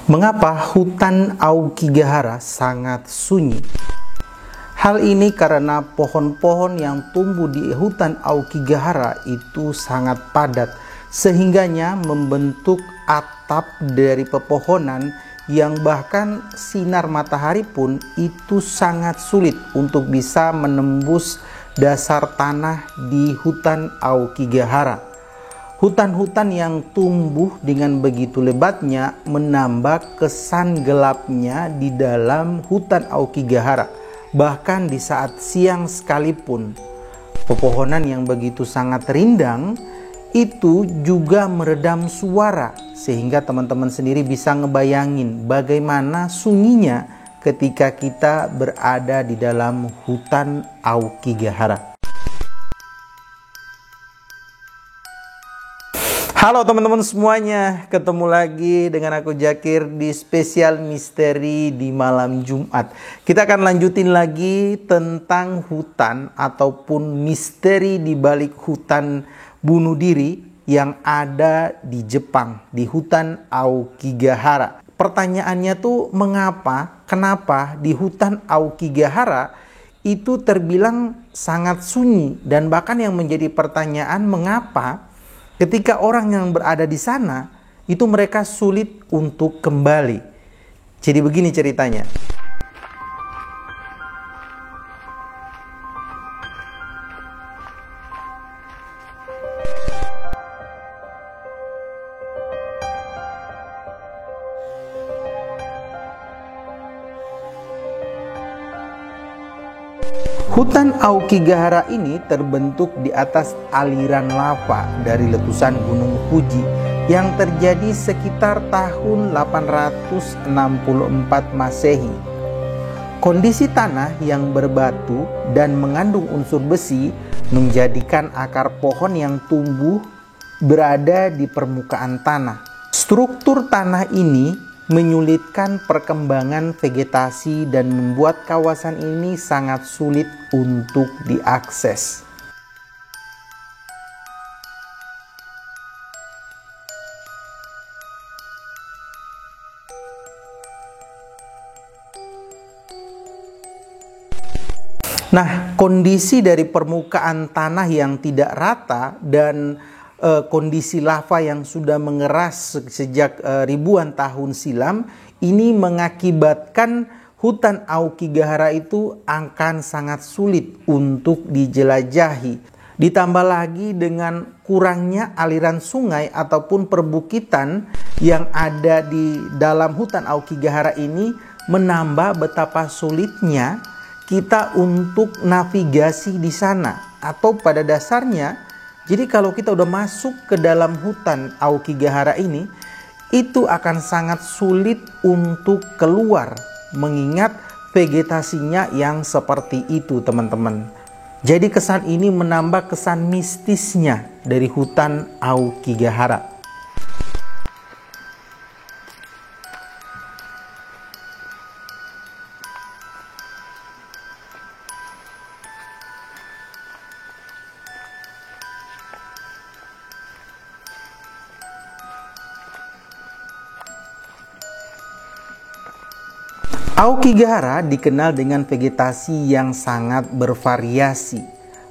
Mengapa hutan Aokigahara sangat sunyi? Hal ini karena pohon-pohon yang tumbuh di hutan Aokigahara itu sangat padat, sehingganya membentuk atap dari pepohonan yang bahkan sinar matahari pun itu sangat sulit untuk bisa menembus dasar tanah di hutan Aokigahara. Hutan-hutan yang tumbuh dengan begitu lebatnya menambah kesan gelapnya di dalam hutan Aokigahara. Bahkan di saat siang sekalipun, pepohonan yang begitu sangat rindang itu juga meredam suara, sehingga teman-teman sendiri bisa ngebayangin bagaimana sunyinya ketika kita berada di dalam hutan Aokigahara. Halo teman-teman semuanya, ketemu lagi dengan aku Jakir di spesial misteri di malam Jumat. Kita akan lanjutin lagi tentang hutan ataupun misteri di balik hutan bunuh diri yang ada di Jepang, di hutan Aokigahara. Pertanyaannya tuh kenapa di hutan Aokigahara itu terbilang sangat sunyi, dan bahkan yang menjadi pertanyaan mengapa ketika orang yang berada di sana, itu mereka sulit untuk kembali. Jadi begini ceritanya. Hutan Aokigahara ini terbentuk di atas aliran lava dari letusan Gunung Fuji yang terjadi sekitar tahun 864 Masehi. Kondisi tanah yang berbatu dan mengandung unsur besi menjadikan akar pohon yang tumbuh berada di permukaan tanah. Struktur tanah ini menyulitkan perkembangan vegetasi dan membuat kawasan ini sangat sulit untuk diakses. Nah, kondisi dari permukaan tanah yang tidak rata dan kondisi lava yang sudah mengeras sejak ribuan tahun silam ini mengakibatkan hutan Aokigahara itu akan sangat sulit untuk dijelajahi. Ditambah lagi dengan kurangnya aliran sungai ataupun perbukitan yang ada di dalam hutan Aokigahara ini menambah betapa sulitnya kita untuk navigasi di sana. Atau pada dasarnya, jadi kalau kita udah masuk ke dalam hutan Aokigahara ini, itu akan sangat sulit untuk keluar, mengingat vegetasinya yang seperti itu teman-teman. Jadi kesan ini menambah kesan mistisnya dari hutan Aokigahara. Aokigahara dikenal dengan vegetasi yang sangat bervariasi,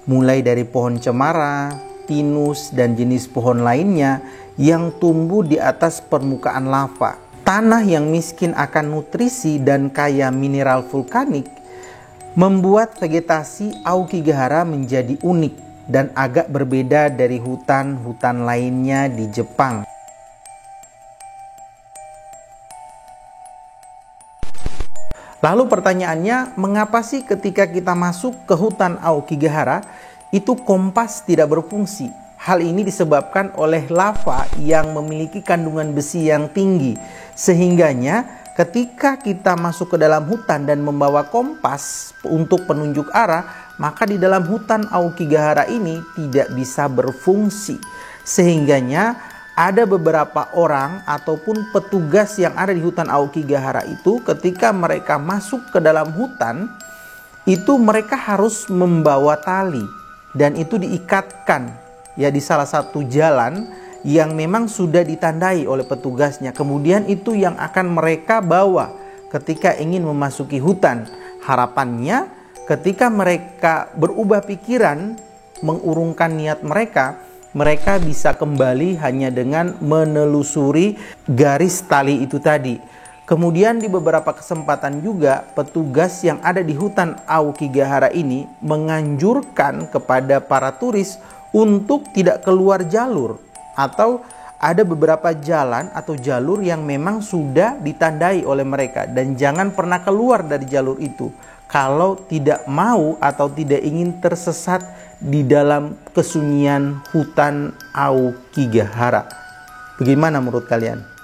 mulai dari pohon cemara, pinus, dan jenis pohon lainnya yang tumbuh di atas permukaan lava. Tanah yang miskin akan nutrisi dan kaya mineral vulkanik membuat vegetasi Aokigahara menjadi unik dan agak berbeda dari hutan-hutan lainnya di Jepang. Lalu pertanyaannya, mengapa sih ketika kita masuk ke hutan Aokigahara itu kompas tidak berfungsi? Hal ini disebabkan oleh lava yang memiliki kandungan besi yang tinggi. Sehingganya ketika kita masuk ke dalam hutan dan membawa kompas untuk penunjuk arah, maka di dalam hutan Aokigahara ini tidak bisa berfungsi. Sehingganya ada beberapa orang ataupun petugas yang ada di hutan Aokigahara itu ketika mereka masuk ke dalam hutan itu mereka harus membawa tali, dan itu diikatkan ya di salah satu jalan yang memang sudah ditandai oleh petugasnya. Kemudian itu yang akan mereka bawa ketika ingin memasuki hutan. Harapannya ketika mereka berubah pikiran, mengurungkan niat mereka, mereka bisa kembali hanya dengan menelusuri garis tali itu tadi. Kemudian di beberapa kesempatan juga petugas yang ada di hutan Aokigahara ini menganjurkan kepada para turis untuk tidak keluar jalur, atau ada beberapa jalan atau jalur yang memang sudah ditandai oleh mereka, dan jangan pernah keluar dari jalur itu kalau tidak mau atau tidak ingin tersesat di dalam kesunyian hutan Aokigahara. Bagaimana menurut kalian?